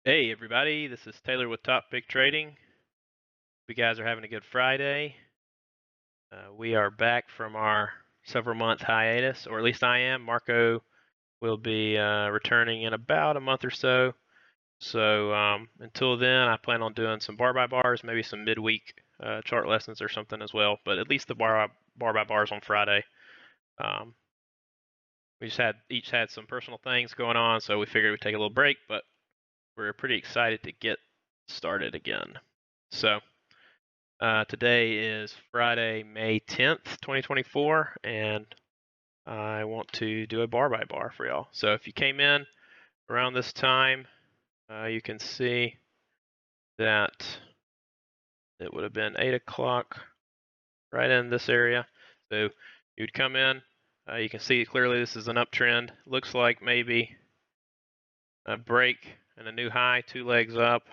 Hey everybody, this is Taylor with Top Pick Trading. Hope you guys are having a good Friday. We are back from our several month hiatus, or at least I am. Marco will be returning in about a month or so. So until then, I plan on doing some bar by bars, maybe some midweek chart lessons or something as well. But at least the bar by bars on Friday. Um, we just each had some personal things going on, so we figured we'd take a little break. But we're pretty excited to get started again. So. Today is Friday, May 10th, 2024, and I want to do a bar by bar for y'all. So if you came in around this time, you can see that it would have been 8 o'clock right in this area. So you'd come in, you can see clearly this is an uptrend. Looks like maybe a break and a new high, 2 legs up.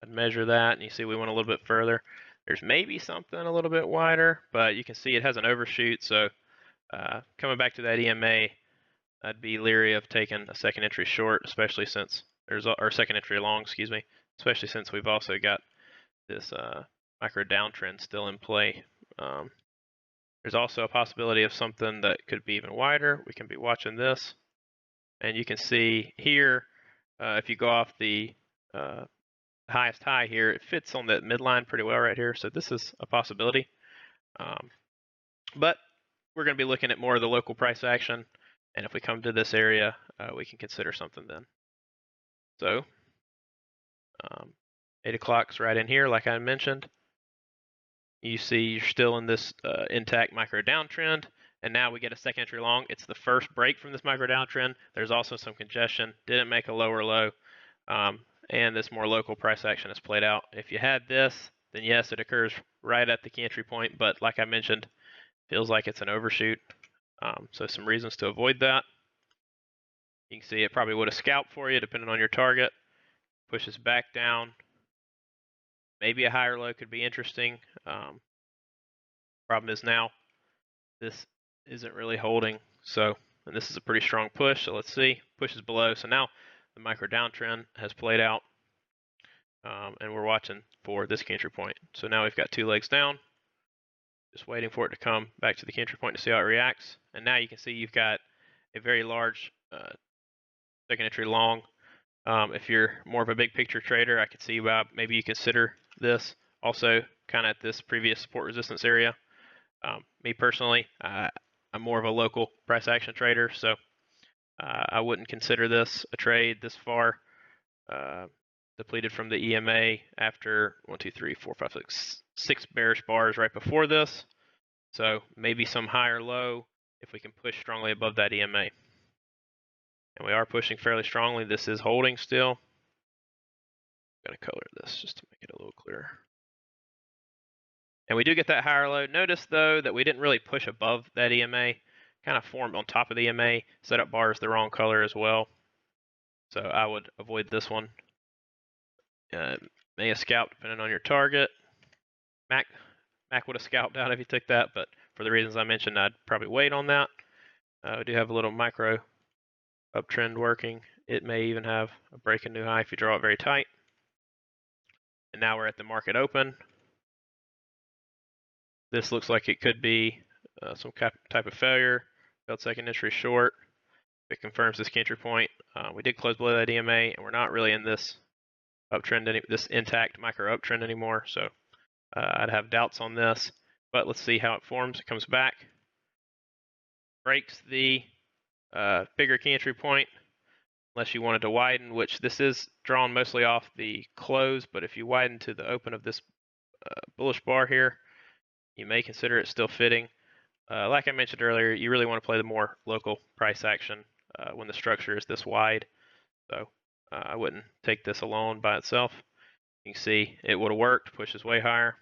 I'd measure that, and you see we went a little bit further. There's maybe something a little bit wider, but you can see it has an overshoot, so coming back to that EMA, I'd be leery of taking a second entry short, especially since or second entry long, excuse me, especially since we've also got this micro downtrend still in play. There's also a possibility of something that could be even wider. We can be watching this, and you can see here, if you go off the highest high here, it fits on that midline pretty well right here. So this is a possibility. But we're going to be looking at more of the local price action. And if we come to this area, we can consider something then. So 8 o'clock's right in here, like I mentioned. You see you're still in this intact micro downtrend. And now we get a second entry long. It's the first break from this micro downtrend. There's also some congestion. Didn't make a lower low. And this more local price action has played out. If you had this, then yes, it occurs right at the key entry point. But like I mentioned, feels like it's an overshoot. So some reasons to avoid that. You can see it probably would have scalped for you depending on your target. Pushes back down. Maybe a higher low could be interesting. Problem is now this isn't really holding. So, and this is a pretty strong push. So let's see, pushes below. So now the micro downtrend has played out, and we're watching for this key entry point. So now we've got 2 legs down, just waiting for it to come back to the key entry point to see how it reacts. And now you can see you've got a very large second entry long. If you're more of a big picture trader, I could see maybe you consider this also kind of at this previous support resistance area. Me personally, I'm more of a local price action trader, so I wouldn't consider this a trade this far. Depleted from the EMA after 1, 2, 3, 4, 5, 6 bearish bars right before this. So maybe some higher low if we can push strongly above that EMA. And we are pushing fairly strongly. This is holding still. I'm going to color this just to make it a little clearer. And we do get that higher low. Notice though that we didn't really push above that EMA. Kind of formed on top of the EMA. Setup bar is the wrong color as well. So I would avoid this one. May have scalped depending on your target. Mack would have scalped out if you took that, but for the reasons I mentioned, I'd probably wait on that. We do have a little micro uptrend working. It may even have a break and new high if you draw it very tight. And now we're at the market open. This looks like it could be some type of failure. Failed second entry short. It confirms this key entry point. We did close below that EMA, and we're not really in this uptrend, this intact micro uptrend anymore. So I'd have doubts on this, but let's see how it forms. It comes back, breaks the bigger key entry point, unless you wanted to widen, which this is drawn mostly off the close, but if you widen to the open of this bullish bar here, you may consider it still fitting. Like I mentioned earlier, you really want to play the more local price action when the structure is this wide. So I wouldn't take this alone by itself. You can see it would have worked, pushes way higher.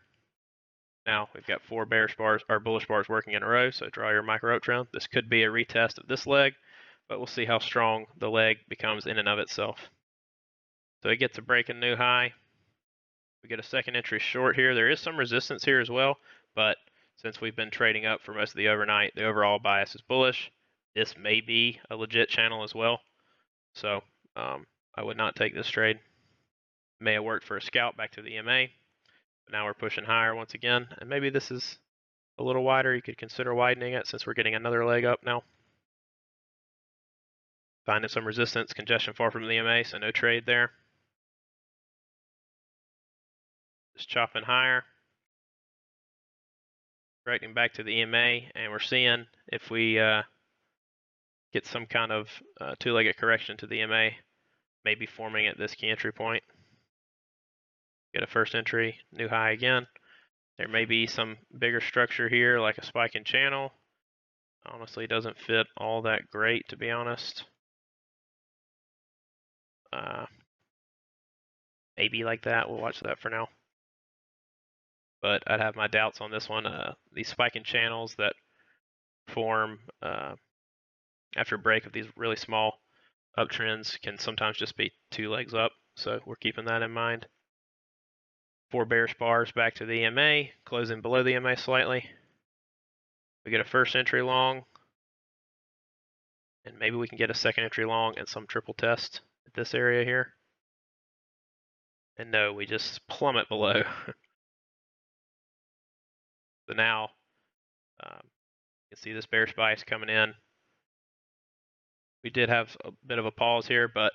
Now we've got 4 bearish bars or bullish bars working in a row, so draw your micro uptrend. This could be a retest of this leg, but we'll see how strong the leg becomes in and of itself. So it gets a break and new high. We get a second entry short here. There is some resistance here as well, but since we've been trading up for most of the overnight, the overall bias is bullish. This may be a legit channel as well. So I would not take this trade. May have worked for a scalp back to the EMA, but now we're pushing higher once again, and maybe this is a little wider. You could consider widening it since we're getting another leg up now. Finding some resistance, congestion far from the EMA, so no trade there. Just chopping higher, correcting back to the EMA, and we're seeing if we get some kind of two-legged correction to the EMA, maybe forming at this key entry point. Get a first entry, new high again. There may be some bigger structure here, like a spike in channel. Honestly, doesn't fit all that great, to be honest. Maybe like that. We'll watch that for now. But I'd have my doubts on this one. These spiking channels that form after a break of these really small uptrends can sometimes just be two legs up. So we're keeping that in mind. 4 bearish bars back to the EMA, closing below the EMA slightly. We get a first entry long, and maybe we can get a second entry long and some triple test at this area here. And no, we just plummet below. So now you can see this bearish bias coming in. We did have a bit of a pause here, but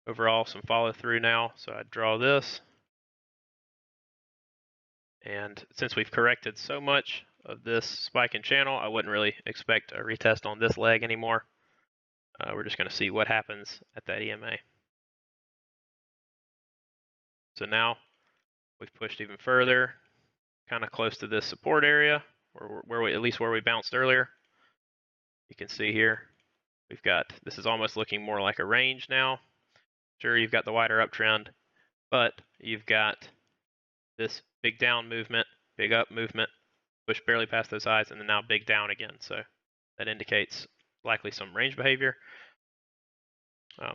overall some follow through now. So I draw this. And since we've corrected so much of this spike in channel, I wouldn't really expect a retest on this leg anymore. We're just going to see what happens at that EMA. So now we've pushed even further, kind of close to this support area, where we, at least where we bounced earlier. You can see here, we've got, this is almost looking more like a range now. Sure, you've got the wider uptrend, but you've got this big down movement, big up movement, push barely past those highs, and then now big down again. So that indicates likely some range behavior.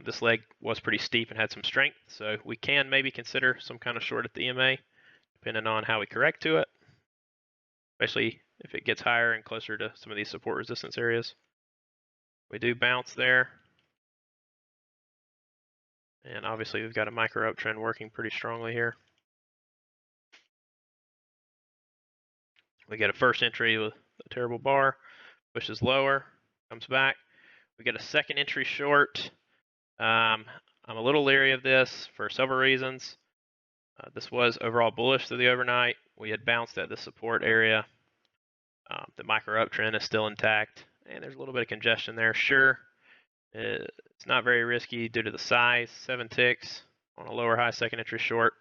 This leg was pretty steep and had some strength, so we can maybe consider some kind of short at the EMA, depending on how we correct to it, especially if it gets higher and closer to some of these support resistance areas. We do bounce there, and obviously we've got a micro uptrend working pretty strongly here. We get a first entry with a terrible bar, pushes lower, comes back. We get a second entry short. I'm a little leery of this for several reasons. This was overall bullish through the overnight. We had bounced at the support area. The micro uptrend is still intact, and there's a little bit of congestion there. Sure, it's not very risky due to the size, 7 ticks on a lower high second entry short,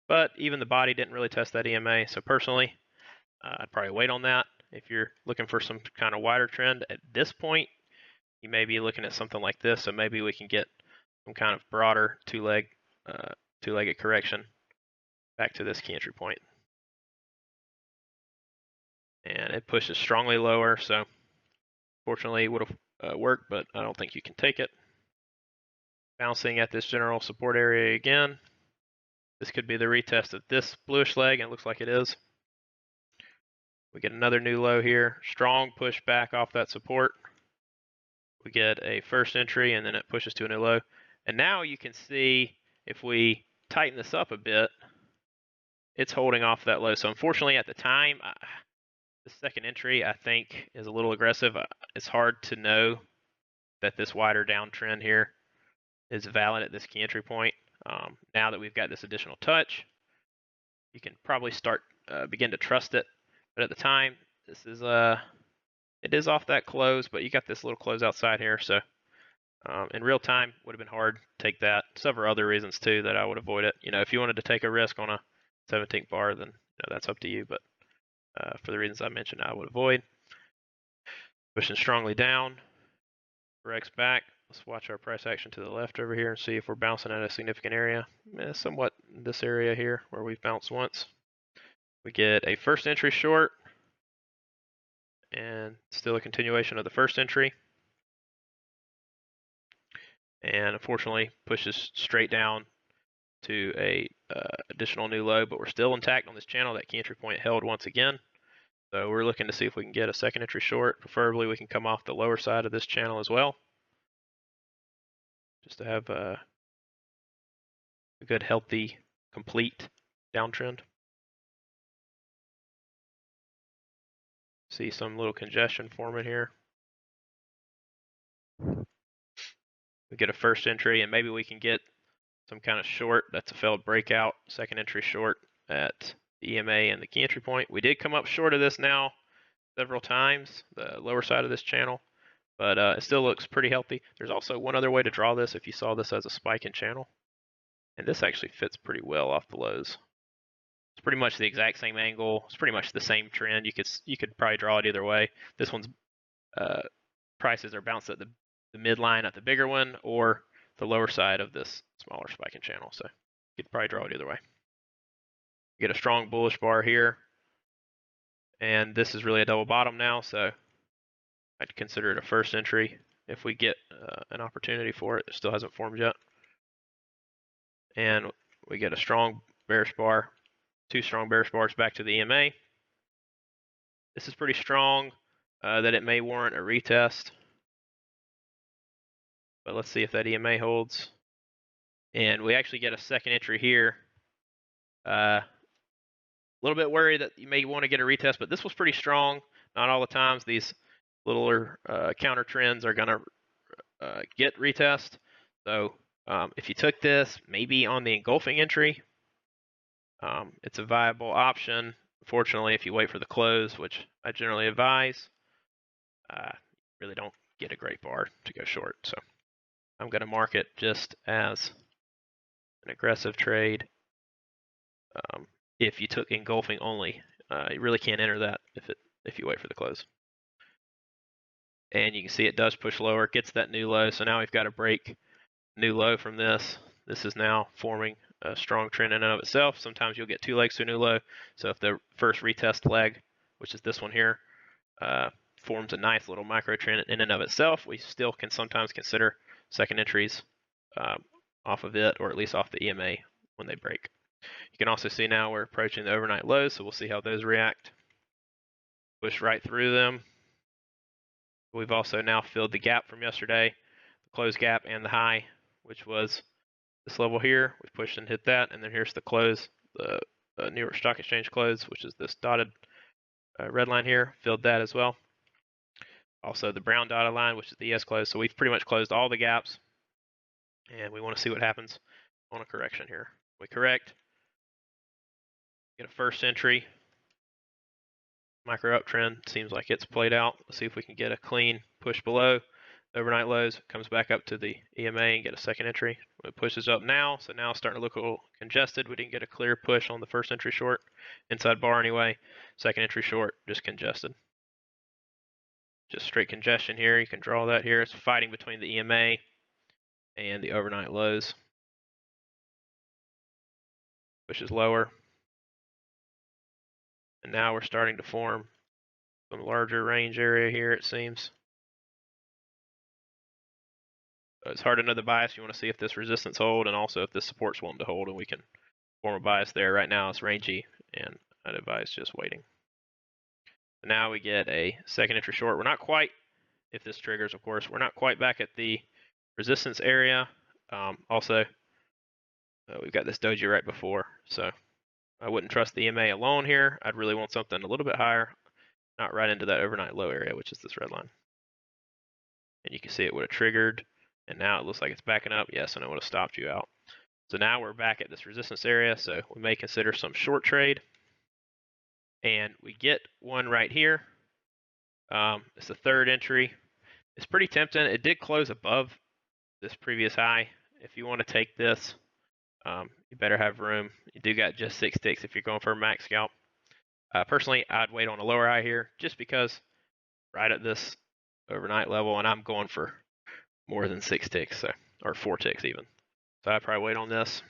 but even the body didn't really test that EMA. So personally, I'd probably wait on that. If you're looking for some kind of wider trend at this point, you may be looking at something like this. So maybe we can get some kind of broader two-legged correction back to this key entry point. And it pushes strongly lower, so fortunately it would have worked, but I don't think you can take it. Bouncing at this general support area again. This could be the retest of this bluish leg, and it looks like it is. We get another new low here. Strong push back off that support. We get a first entry, and then it pushes to a new low. And now you can see if we tighten this up a bit, it's holding off that low. So unfortunately at the time, the second entry I think is a little aggressive. It's hard to know that this wider downtrend here is valid at this key entry point. Now that we've got this additional touch, you can probably start begin to trust it. But at the time, this is it is off that close, but you got this little close outside here. So in real time, would have been hard to take that. Several other reasons too that I would avoid it. You know, if you wanted to take a risk on a 17th bar, then that's up to you. But for the reasons I mentioned, I would avoid. Pushing strongly down, corrects back. Let's watch our price action to the left over here and see if we're bouncing at a significant area. Somewhat this area here where we've bounced once. We get a first entry short and still a continuation of the first entry. And unfortunately pushes straight down to a additional new low, but we're still intact on this channel. That key entry point held once again. So we're looking to see if we can get a second entry short. Preferably we can come off the lower side of this channel as well, just to have a good, healthy, complete downtrend. See some little congestion forming here. We get a first entry, and maybe we can get some kind of short. That's a failed breakout. Second entry short at the EMA and the key entry point. We did come up short of this now several times, the lower side of this channel, but it still looks pretty healthy. There's also one other way to draw this if you saw this as a spike in channel, and this actually fits pretty well off the lows. It's pretty much the exact same angle. It's pretty much the same trend. You could probably draw it either way. This one's prices are bounced at the midline at the bigger one, or the lower side of this smaller spike in channel. So you could probably draw it either way. You get a strong bullish bar here, and this is really a double bottom now, so I'd consider it a first entry if we get an opportunity for it. It still hasn't formed yet. And we get a strong bearish bar, two strong bearish bars back to the EMA. This is pretty strong that it may warrant a retest. But let's see if that EMA holds. And we actually get a second entry here. A little bit worried that you may want to get a retest, but this was pretty strong. Not all the times these littler counter trends are going to get retest. So if you took this, maybe on the engulfing entry, it's a viable option. Unfortunately, if you wait for the close, which I generally advise, you really don't get a great bar to go short. So I'm going to mark it just as an aggressive trade. If you took engulfing only, you really can't enter that if you wait for the close. And you can see it does push lower, gets that new low. So now we've got to break new low from this. This is now forming a strong trend in and of itself. Sometimes you'll get two legs to a new low. So if the first retest leg, which is this one here, forms a nice little micro trend in and of itself, we still can sometimes consider second entries off of it, or at least off the EMA when they break. You can also see now we're approaching the overnight lows, so we'll see how those react. Push right through them. We've also now filled the gap from yesterday, the close gap and the high, which was this level here. We pushed and hit that, and then here's the close, the New York Stock Exchange close, which is this dotted red line here, filled that as well. Also the brown dotted line, which is the ES close. So we've pretty much closed all the gaps, and we want to see what happens on a correction here. We correct, get a first entry. Micro uptrend seems like it's played out. Let's see if we can get a clean push below the overnight lows, comes back up to the EMA and get a second entry. It pushes up now, so now it's starting to look a little congested. We didn't get a clear push on the first entry short, inside bar anyway. Second entry short, just congested. Just straight congestion here. You can draw that here. It's fighting between the EMA and the overnight lows. Pushes lower. And now we're starting to form some larger range area here, it seems. So it's hard to know the bias. You want to see if this resistance hold, and also if this support's wanting to hold, and we can form a bias there. Right now it's rangy, and I'd advise just waiting. So now we get a second entry short. We're not quite, if this triggers, of course, we're not quite back at the resistance area. Also, we've got this doji right before, so I wouldn't trust the EMA alone here. I'd really want something a little bit higher, not right into that overnight low area, which is this red line. And you can see it would have triggered, and now it looks like it's backing up. Yes, and it would have stopped you out. So now we're back at this resistance area, so we may consider some short trade. And we get one right here. It's the third entry. It's pretty tempting. It did close above this previous high. If you want to take this, you better have room. You do got just 6 ticks if you're going for a max scalp. Personally, I'd wait on a lower high here just because right at this overnight level, and I'm going for more than 6 ticks, so, or 4 ticks even. So I'd probably wait on this.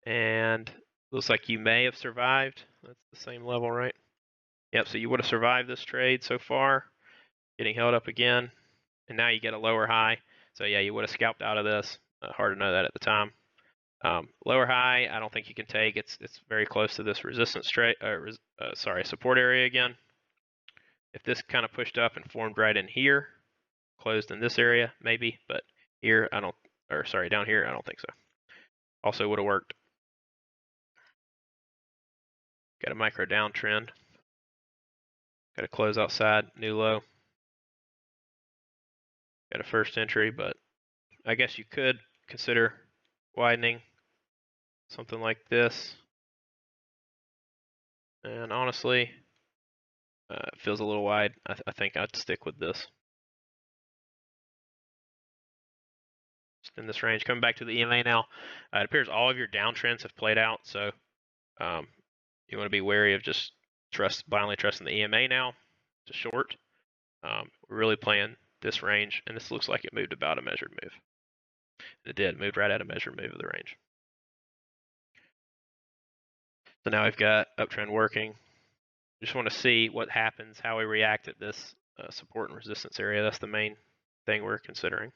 And looks like you may have survived. That's the same level, right? Yep, so you would have survived this trade so far. Getting held up again. And now you get a lower high. So yeah, you would have scalped out of this. Hard to know that at the time. Lower high, I don't think you can take. It's very close to this resistance trade, support area again. If this kind of pushed up and formed right in here, closed in this area, maybe, but here I don't, or sorry, down here, I don't think so. Also would have worked. Got a micro downtrend. Got a close outside, new low. Got a first entry, but I guess you could consider widening something like this. And honestly, it feels a little wide. I think I'd stick with this. Just in this range. Coming back to the EMA now, it appears all of your downtrends have played out, so you want to be wary of just blindly trusting the EMA now to short. We're really playing this range, and this looks like it moved about a measured move. It did, moved right at a measured move of the range. So now we've got uptrend working. Just want to see what happens, how we react at this support and resistance area. That's the main thing we're considering.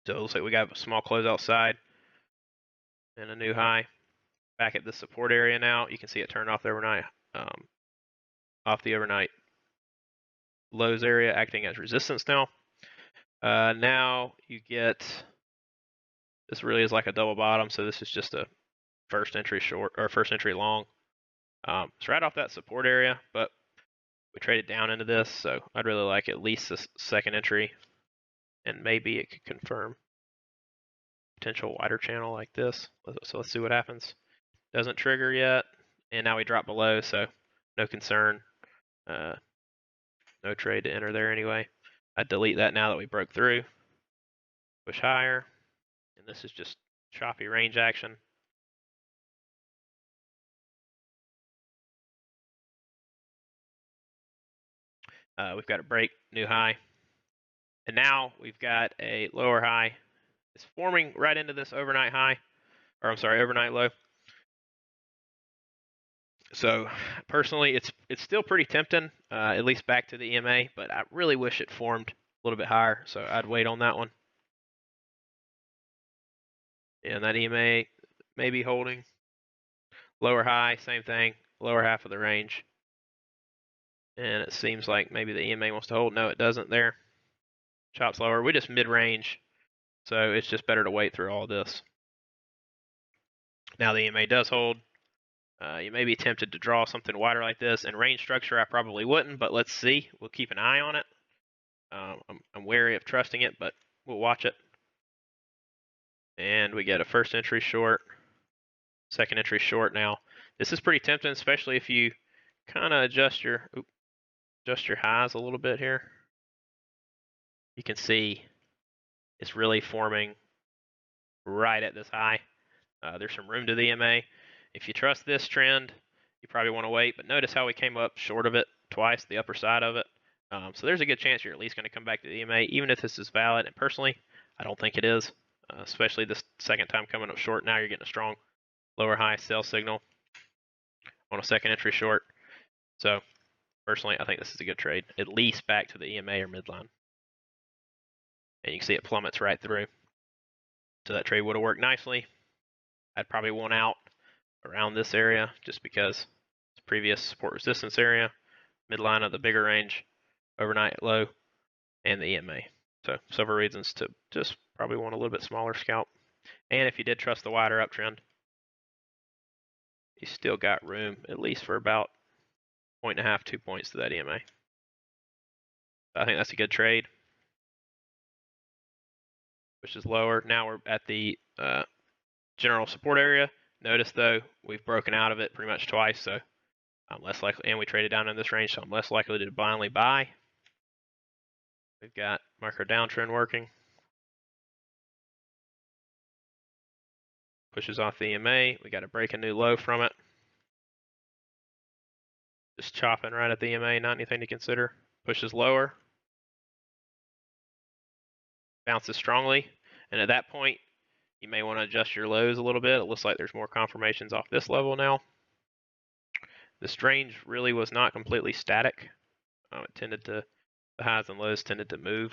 So it looks like we got a small close outside and a new high. Back at the support area now, you can see it turned off the overnight, lows area, acting as resistance now. Now you get, this really is like a double bottom, so this is just a first entry short or first entry long. It's right off that support area, but we traded down into this, so I'd really like at least a second entry, and maybe it could confirm potential wider channel like this. So let's see what happens. Doesn't trigger yet, and now we drop below, so no concern. No trade to enter there anyway. I'd delete that now that we broke through. Push higher, and this is just choppy range action. We've got a break, new high, and now we've got a lower high. It's forming right into this overnight high, or I'm sorry, overnight low. So personally, it's still pretty tempting, at least back to the EMA, but I really wish it formed a little bit higher, so I'd wait on that one. And that EMA may be holding. Lower high, same thing, lower half of the range. And it seems like maybe the EMA wants to hold. No, it doesn't there. Chops lower. We just mid-range, so it's just better to wait through all this. Now the EMA does hold. You may be tempted to draw something wider like this. In range structure, I probably wouldn't, but let's see. We'll keep an eye on it. I'm wary of trusting it, but we'll watch it. And we get a first entry short, second entry short now. This is pretty tempting, especially if you kind of adjust your highs a little bit here. You can see it's really forming right at this high. There's some room to the EMA. If you trust this trend, you probably want to wait, but notice how we came up short of it twice, the upper side of it. So there's a good chance you're at least going to come back to the EMA, even if this is valid. And personally, I don't think it is, especially this second time coming up short. Now you're getting a strong lower high sell signal on a second entry short. So personally, I think this is a good trade, at least back to the EMA or midline. And you can see it plummets right through. So that trade would have worked nicely. I'd probably want out around this area just because it's previous support resistance area, midline of the bigger range, overnight low, and the EMA. So several reasons to just probably want a little bit smaller scalp. And if you did trust the wider uptrend, you still got room at least for about 1.5, 2 points to that EMA. I think that's a good trade. Which is lower. Now we're at the general support area. Notice though, we've broken out of it pretty much twice, so I'm less likely, and we traded down in this range, so I'm less likely to blindly buy. We've got micro downtrend working. Pushes off the EMA. We got to break a new low from it. Just chopping right at the EMA, not anything to consider. Pushes lower. Bounces strongly. And at that point, you may want to adjust your lows a little bit. It looks like there's more confirmations off this level now. This range really was not completely static. The highs and lows tended to move.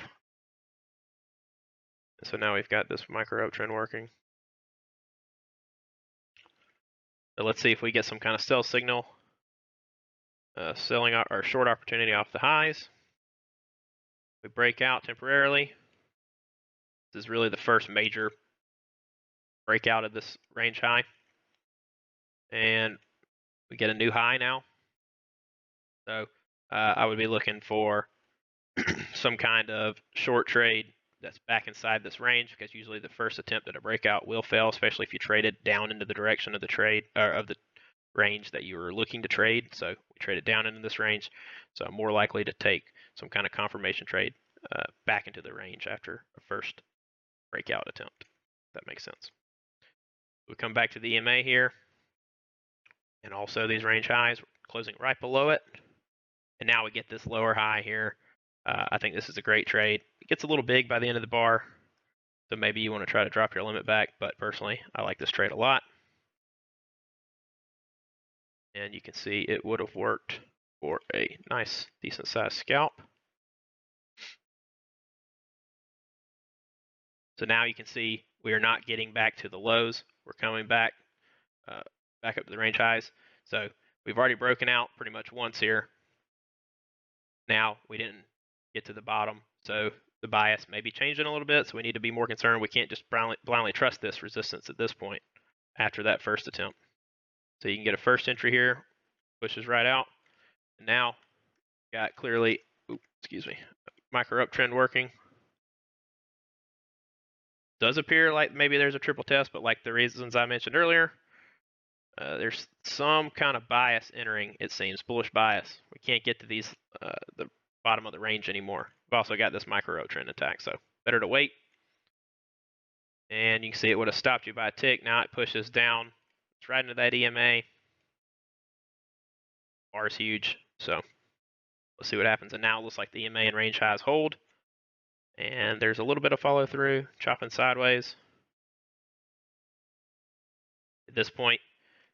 And so now we've got this micro uptrend working. So let's see if we get some kind of sell signal. Selling our short opportunity off the highs. We break out temporarily. This is really the first major breakout of this range high. And we get a new high now. So I would be looking for some kind of short trade that's back inside this range, because usually the first attempt at a breakout will fail, especially if you trade it down into the direction of the trade, or of the range that you were looking to trade. So we traded down into this range, so I'm more likely to take some kind of confirmation trade back into the range after a first breakout attempt. If that makes sense. We come back to the EMA here, and also these range highs closing right below it, and now we get this lower high here. I think this is a great trade. It gets a little big by the end of the bar, so maybe you want to try to drop your limit back, but personally I like this trade a lot. And you can see it would have worked for a nice decent sized scalp. So now you can see we are not getting back to the lows. We're coming back back up to the range highs. So we've already broken out pretty much once here. Now we didn't get to the bottom, so the bias may be changing a little bit, so we need to be more concerned. We can't just blindly trust this resistance at this point after that first attempt. So you can get a first entry here, pushes right out, and now got clearly, micro uptrend working. Does appear like maybe there's a triple test, but like the reasons I mentioned earlier, there's some kind of bias entering, it seems, bullish bias. We can't get to these the bottom of the range anymore. We've also got this micro uptrend attack, so better to wait. And you can see it would have stopped you by a tick. Now it pushes down. It's right into that EMA. Bar is huge, so let's see what happens. And now it looks like the EMA and range highs hold. And there's a little bit of follow through, chopping sideways. At this point,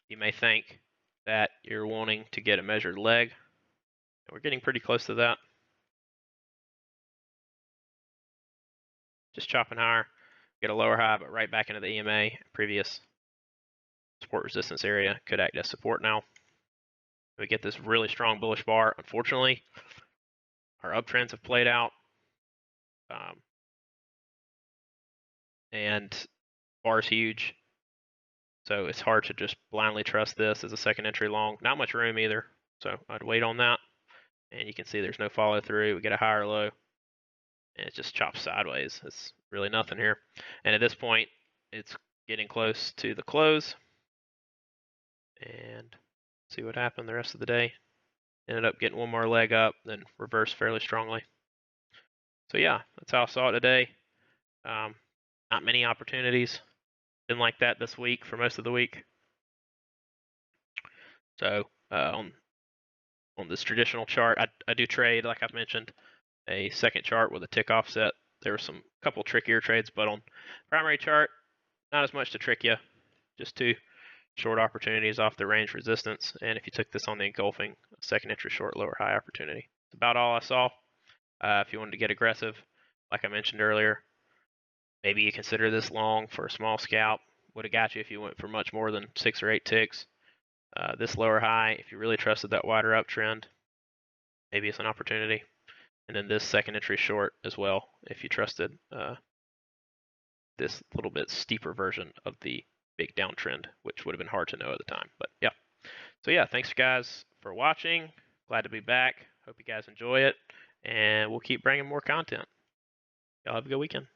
you may think that you're wanting to get a measured leg. And we're getting pretty close to that. Just chopping higher, get a lower high, but right back into the EMA. Previous support resistance area could act as support now. We get this really strong bullish bar. Unfortunately, our uptrends have played out. And bar is huge. So it's hard to just blindly trust this as a second entry long. Not much room either. So I'd wait on that. And you can see there's no follow through. We get a higher low. And it just chops sideways. It's really nothing here. And at this point, it's getting close to the close. And see what happened the rest of the day. Ended up getting one more leg up, then reversed fairly strongly. So yeah, that's how I saw it today. Not many opportunities. Been like that this week for most of the week. So on this traditional chart, I do trade, like I've mentioned, a second chart with a tick offset. There were some couple trickier trades, but on primary chart, not as much to trick you. Just two short opportunities off the range resistance. And if you took this on the engulfing, second entry short, lower high opportunity. That's about all I saw. If you wanted to get aggressive, like I mentioned earlier, maybe you consider this long for a small scalp. Would have got you if you went for much more than 6 or 8 ticks. This lower high, if you really trusted that wider uptrend, maybe it's an opportunity. And then this second entry short as well, if you trusted this little bit steeper version of the big downtrend, which would have been hard to know at the time. But yeah. So yeah, thanks guys for watching. Glad to be back. Hope you guys enjoy it. And we'll keep bringing more content. Y'all have a good weekend.